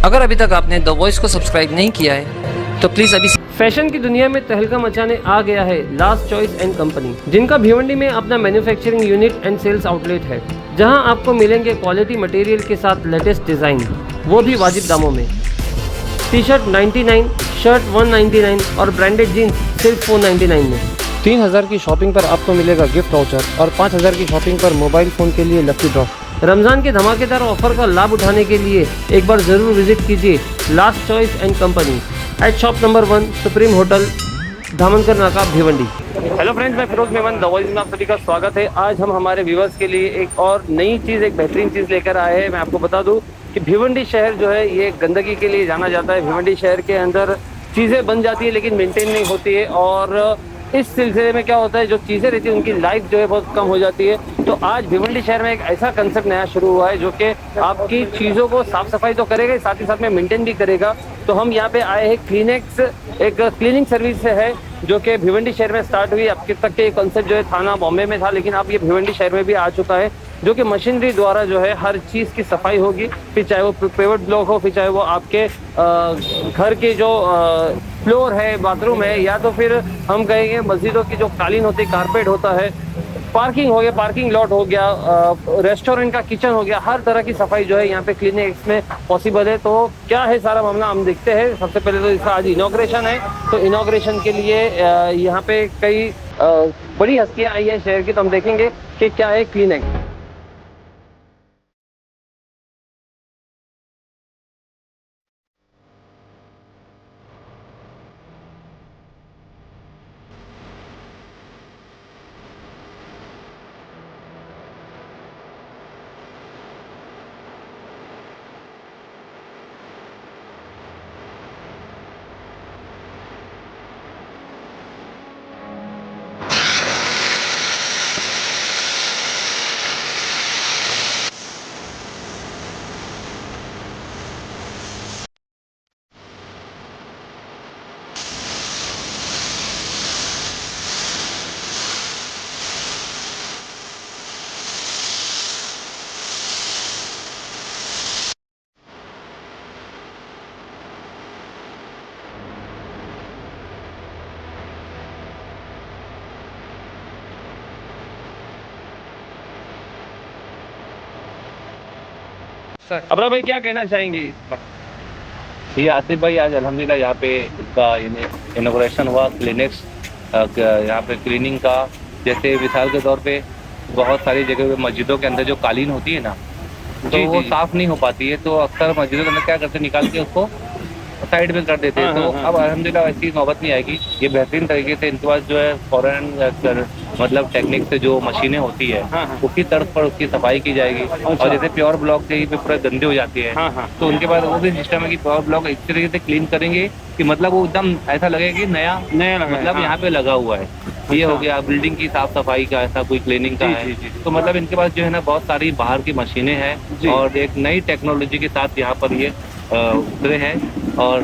अगर अभी तक आपने द वॉइस को सब्सक्राइब नहीं किया है तो प्लीज़ अभी। फैशन की दुनिया में तहलका मचाने आ गया है लास्ट चॉइस एंड कंपनी, जिनका भिवंडी में अपना manufacturing unit and sales outlet है, जहां आपको मिलेंगे क्वालिटी मटेरियल के साथ लेटेस्ट डिज़ाइन, वो भी वाजिब दामों में। टी शर्ट 99, शर्ट 199 और ब्रांडेड जीन्स सिर्फ 499 में। 3000 की शॉपिंग पर आपको मिलेगा गिफ्ट वाउचर और 5000 की शॉपिंग पर मोबाइल फ़ोन के लिए लकी ड्रॉ। रमज़ान के धमाकेदार ऑफर का लाभ उठाने के लिए एक बार ज़रूर विजिट कीजिए last choice and company at shop number 1 supreme hotel Dhamankar नाका भिवंडी। हेलो फ्रेंड्स, मैं फिरोज मेमन द वॉइस में आप सभी का स्वागत है। आज हम हमारे व्यूवर्स के लिए एक और नई चीज़, एक बेहतरीन चीज़ लेकर आए हैं। मैं आपको बता दूं कि भिवंडी शहर जो है ये गंदगी के लिए जाना जाता है। भिवंडी शहर के अंदर चीज़ें बन जाती है लेकिन मेंटेन नहीं होती है, और इस सिलसिले में क्या होता है, जो चीज़ें रहती है उनकी लाइफ जो है बहुत कम हो जाती है। तो आज भिवंडी शहर में एक ऐसा कंसेप्ट नया शुरू हुआ है जो कि आपकी चीज़ों को साफ सफाई तो करेगा, साथ ही साथ में मेंटेन भी करेगा। तो हम यहाँ पे आए हैं क्लीनेक्स, एक क्लीनिंग सर्विस है जो कि भिवंडी शहर में स्टार्ट हुई। अब तक के कॉन्सेप्ट जो है थाना बॉम्बे में था, लेकिन अब ये भिवंडी शहर में भी आ चुका है, जो कि मशीनरी द्वारा जो है हर चीज़ की सफाई होगी। फिर चाहे वो पेवर्ड ब्लॉक हो, फिर चाहे वो आपके घर के जो फ्लोर है, बाथरूम है, या तो फिर हम कहेंगे मस्जिदों की जो कालीन होती है, कारपेट होता है, पार्किंग हो गया, पार्किंग लॉट हो गया, रेस्टोरेंट का किचन हो गया, हर तरह की सफाई जो है यहाँ पे क्लीनिक्स में पॉसिबल है। तो क्या है सारा मामला हम देखते हैं। सबसे पहले तो इसका आज इनॉग्रेशन है, तो इनॉग्रेशन के लिए यहाँ पे कई बड़ी हस्तियाँ आई है शहर की, तो हम देखेंगे कि क्या है क्लीनिक्स। अब्रा भाई क्या कहना चाहेंगे इस पर? ये आसिफ भाई, आज अल्हम्दुलिल्लाह यहाँ पे इसका इनॉग्रेशन हुआ क्लिनिक्स, यहाँ पे क्लीनिंग का। जैसे मिसाल के तौर पे बहुत सारी जगह पे मस्जिदों के अंदर जो कालीन होती है ना, तो वो साफ़ नहीं हो पाती है, तो अक्सर मस्जिदों के अंदर क्या करते हैं, निकाल के उसको साइड में कर देते हैं। तो अब अल्हम्दुलिल्लाह ऐसी नौबत नहीं आएगी। ये बेहतरीन तरीके से इनके पास जो है फॉरेन मतलब टेक्निक से जो मशीनें होती है उसी तर्ज पर उसकी सफाई की जाएगी। और जैसे प्योर ब्लॉक कहीं पे पूरा गंदे हो जाते हैं, तो उनके पास वो भी सिस्टम है कि प्योर ब्लॉक इस तरीके से क्लीन करेंगे कि मतलब वो एकदम ऐसा लगेगा कि नया मतलब यहाँ पे लगा हुआ है। ये हो गया बिल्डिंग की साफ सफाई का, ऐसा कोई क्लीनिंग का है। तो मतलब इनके पास जो है ना बहुत सारी बाहर की मशीनें हैं और एक नई टेक्नोलॉजी के साथ यहाँ पर ये उतरे हैं। और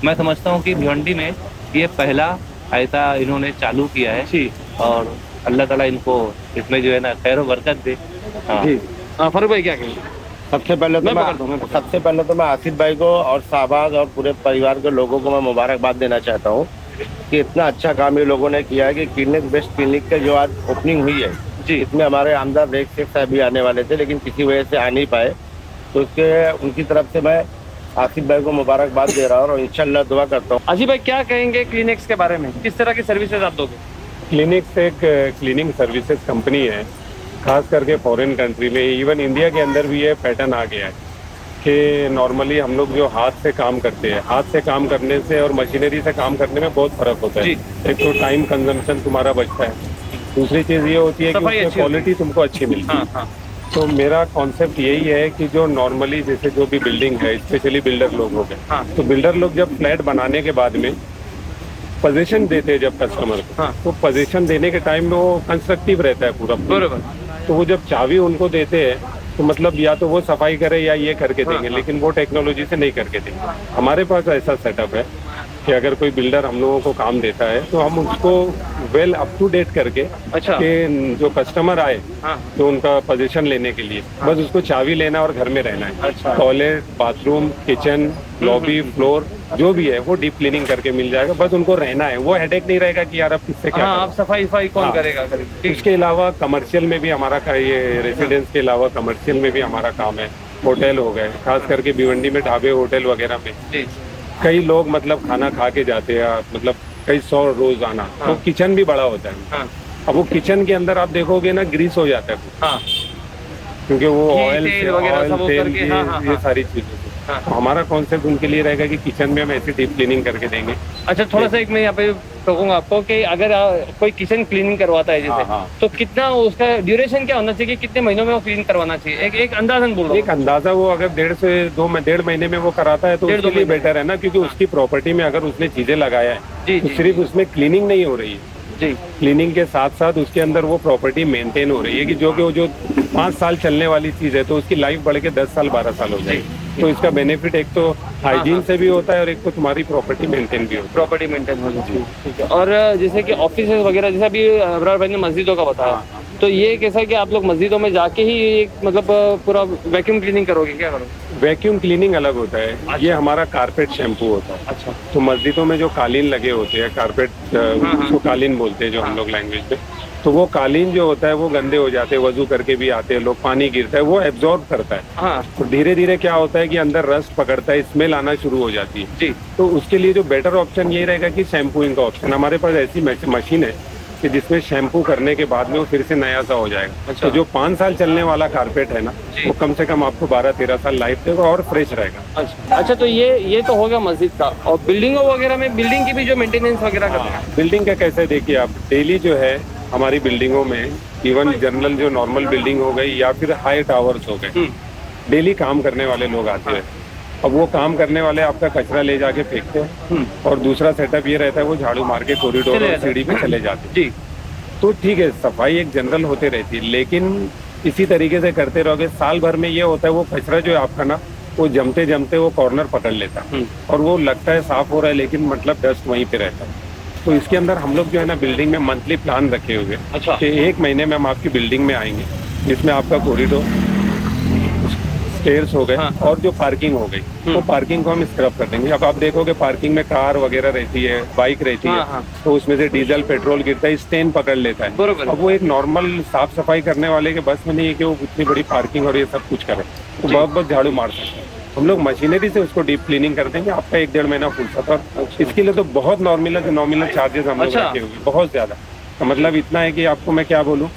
मैं समझता हूँ कि भिवंडी में ये पहला ऐसा इन्होंने चालू किया है, और अल्लाह ताला इनको इसमें जो है ना खैर व बरकत दे। फारूक भाई क्या कहेंगे? सबसे पहले तो मैं आसिफ भाई को और शाहबाज और पूरे परिवार के लोगों को मैं मुबारकबाद देना चाहता हूँ कि इतना अच्छा काम ये लोगों ने किया है कि क्लिनिक बेस्ट क्लिनिक के जो आज ओपनिंग हुई है जी, इसमें हमारे आमदार रेख शेख साहब भी आने वाले थे, लेकिन किसी वजह से आ नहीं पाए। तो इसके उनकी तरफ से मैं आसिफ भाई को मुबारकबाद दे रहा हूँ और इंशाल्लाह दुआ करता हूँ। आसिफ भाई क्या कहेंगे क्लिनिक्स के बारे में, किस तरह की सर्विसेज आप दोगे? क्लिनिक्स एक क्लीनिंग सर्विसेज कंपनी है, खास करके फॉरेन कंट्री में, इवन इंडिया के अंदर भी ये पैटर्न आ गया है कि नॉर्मली हम लोग जो हाथ से काम करते हैं, हाथ से काम करने से और मशीनरी से काम करने में बहुत फर्क होता है। एक तो टाइम कंजम्पशन तुम्हारा बचता है, दूसरी चीज़ ये होती है कि क्वालिटी तुमको अच्छी मिलती है। तो मेरा कॉन्सेप्ट यही है कि जो नॉर्मली जैसे जो भी बिल्डिंग है, स्पेशली बिल्डर लोग हो गए, तो बिल्डर लोग जब फ्लैट बनाने के बाद में पोजीशन देते हैं जब कस्टमर को, तो पोजीशन देने के टाइम में वो कंस्ट्रक्टिव रहता है पूरा बराबर। तो वो जब चाबी उनको देते हैं तो मतलब या तो वो सफाई करे या ये करके देंगे, लेकिन वो टेक्नोलॉजी से नहीं करके देंगे। हमारे पास ऐसा सेटअप है कि अगर कोई बिल्डर हम लोगों को काम देता है तो हम उसको वेल अप टू डेट करके अच्छा। कि जो कस्टमर आए हाँ। तो उनका पोजीशन लेने के लिए बस उसको चाबी लेना और घर में रहना है। अच्छा। Toilet, bathroom, kitchen, lobby, floor जो भी है वो डीप क्लीनिंग करके मिल जाएगा। बस उनको रहना है, वो हेडेक नहीं रहेगा कि यार अब किससे क्या हाँ, करें। आप सफाई कौन हाँ। करेगा? इसके अलावा कमर्शियल में भी हमारा ये रेसिडेंस के अलावा कमर्शियल में भी हमारा काम है। होटल हो गए, खास करके भिवंडी में ढाबे होटल वगैरह में जी। कई लोग मतलब खाना खा के जाते हैं, मतलब कई 100 रोजाना। तो किचन भी बड़ा होता है। हाँ। अब वो किचन के अंदर आप देखोगे ना ग्रीस हो जाता है, हाँ। क्योंकि वो घी, ऑयल तेल से वगैरह ऑयल सब वो तेल करके, हाँ, हाँ, ये हाँ। सारी चीजें से। हाँ। तो हमारा कॉन्सेप्ट उनके लिए रहेगा कि किचन में हम ऐसी डीप क्लीनिंग करके देंगे। अच्छा, थोड़ा सा एक मैं यहाँ पे टोकूंगा आपको कि अगर कोई किचन क्लीनिंग करवाता है हाँ, जैसे, हाँ। तो कितना उसका ड्यूरेशन क्या होना चाहिए? कितने महीनों में वो क्लीन करवाना चाहिए? एक अंदाजन बोल रहा एक अंदाजा वो अगर 1.5 से 2 महीने में वो कराता है तो डेढ़ उसके दो लिए महीने। बेटर है ना, क्योंकि उसकी प्रॉपर्टी में अगर उसने चीजें लगाया जी, है तो जी, सिर्फ उसमें क्लीनिंग नहीं हो रही है, जी। क्लीनिंग के साथ साथ उसके अंदर वो प्रॉपर्टी मेंटेन हो रही है कि जो 5 साल चलने वाली चीज है तो उसकी लाइफ बढ़ के 10 साल 12 साल हो जाएगी। तो इसका बेनिफिट एक तो हाइजीन से भी होता है और एक तो तुम्हारी प्रॉपर्टी मेंटेन भी होती है। प्रॉपर्टी मेंटेन हो जाती है, ठीक है। और जैसे कि ऑफिस वगैरह, जैसे अभी अबरार भाई ने मस्जिदों का बताया, तो ये कैसा है कि आप लोग मस्जिदों में जाके ही एक मतलब पूरा वैक्यूम क्लीनिंग करोगे? क्या करोगे? वैक्यूम क्लीनिंग अलग होता है, ये हमारा कारपेट शैम्पू होता है। अच्छा। तो मस्जिदों में जो कालीन लगे होते हैं, कारपेट उसको कालीन बोलते हैं जो हम लोग लैंग्वेज में, तो वो कालीन जो होता है वो गंदे हो जाते हैं, वजू करके भी आते हैं लोग, पानी गिरता है, वो एब्जॉर्ब करता है। हाँ तो धीरे धीरे क्या होता है कि अंदर रस्ट पकड़ता है, स्मेल आना शुरू हो जाती है। जी। तो उसके लिए जो बेटर ऑप्शन ये रहेगा कि शैम्पूइंग का ऑप्शन। हमारे पास ऐसी मशीन है कि जिसमें शैम्पू करने के बाद में वो फिर से नया सा हो जाएगा। अच्छा। तो जो 5 साल चलने वाला कारपेट है ना, जी। वो कम से कम आपको 12-13 साल लाइफ देगा और फ्रेश रहेगा। अच्छा, तो ये तो होगा मस्जिद का। और बिल्डिंगों वगैरह में, बिल्डिंग की भी जो मेंटेनेंस वगैरह करते हैं? बिल्डिंग का कैसे देखिए आप, डेली जो है हमारी बिल्डिंगों में, इवन जनरल जो नॉर्मल बिल्डिंग हो गई या फिर हाई टावर्स हो गए, डेली काम करने वाले लोग आते हैं। अब वो काम करने वाले आपका कचरा ले जाके फेंकते हैं और दूसरा सेटअप ये रहता है वो झाड़ू मार के कॉरिडोर और सीढ़ी पे चले जाते हैं। जी। तो ठीक है, सफाई एक जनरल होते रहती है, लेकिन इसी तरीके से करते रहोगे साल भर में ये होता है वो कचरा जो है आपका ना, वो जमते जमते वो कॉर्नर पकड़ लेता है और वो लगता है साफ हो रहा है लेकिन मतलब डस्ट वहीं पे रहता है। तो इसके अंदर हम लोग जो है ना बिल्डिंग में मंथली प्लान रखे हुए हैं। अच्छा। कि 1 महीने में हम आपकी बिल्डिंग में आएंगे, जिसमें आपका कॉरिडोर, स्टेयर्स हो गए, हाँ। और जो पार्किंग हो गई वो पार्किंग को हम स्क्रब कर देंगे। अब आप देखोगे पार्किंग में कार वगैरह रहती है, बाइक रहती हाँ, है, हाँ। तो उसमें से डीजल पेट्रोल गिरता है, स्टेन पकड़ लेता है। बरोबर। अब वो एक नॉर्मल साफ सफाई करने वाले के बस में नहीं है कि वो इतनी बड़ी पार्किंग और ये सब कुछ करे, तो बहुत झाड़ू मार सकते हैं। हम लोग मशीनरी से उसको डीप क्लीनिंग कर देंगे, आपका 1-1.5 महीना फुर्सत। और इसके लिए तो बहुत नॉमिनल चार्जेस हम लोग अच्छा। रखे हुए, बहुत ज्यादा। तो मतलब इतना है कि आपको मैं क्या बोलूँ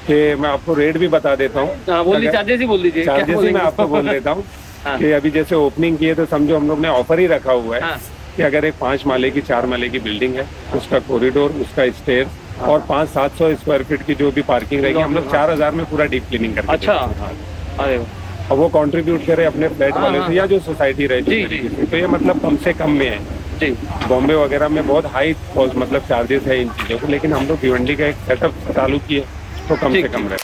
कि मैं आपको रेट भी बता देता हूँ। बोल दीजिए, चार्जेस ही बोल दीजिए। क्या चार्जेस ही बोलेंगे? मैं आपको बोल देता हूँ हाँ। कि अभी जैसे ओपनिंग की है तो समझो हम लोग ने ऑफर ही रखा हुआ है हाँ। कि अगर एक 5 माले की 4 माले की बिल्डिंग है, उसका कॉरिडोर, उसका स्टेयर और 500-700 स्क्वायर फीट की जो भी पार्किंग रहेगी, हम लोग 4000 में पूरा डीप क्लीनिंग करके अच्छा। देते हैं। हाँ। अरे और वो कंट्रीब्यूट करे अपने फ्लैट हाँ, वाले हाँ। से या जो सोसाइटी जी, रहेगी जी। तो ये मतलब कम से कम में है। जी। बॉम्बे वगैरह में बहुत हाई मतलब चार्जेस है इन चीज़ों को, लेकिन हम लोग भिवंडी का एक सेटअप चालू किए तो कम से ठीक। कम रहे।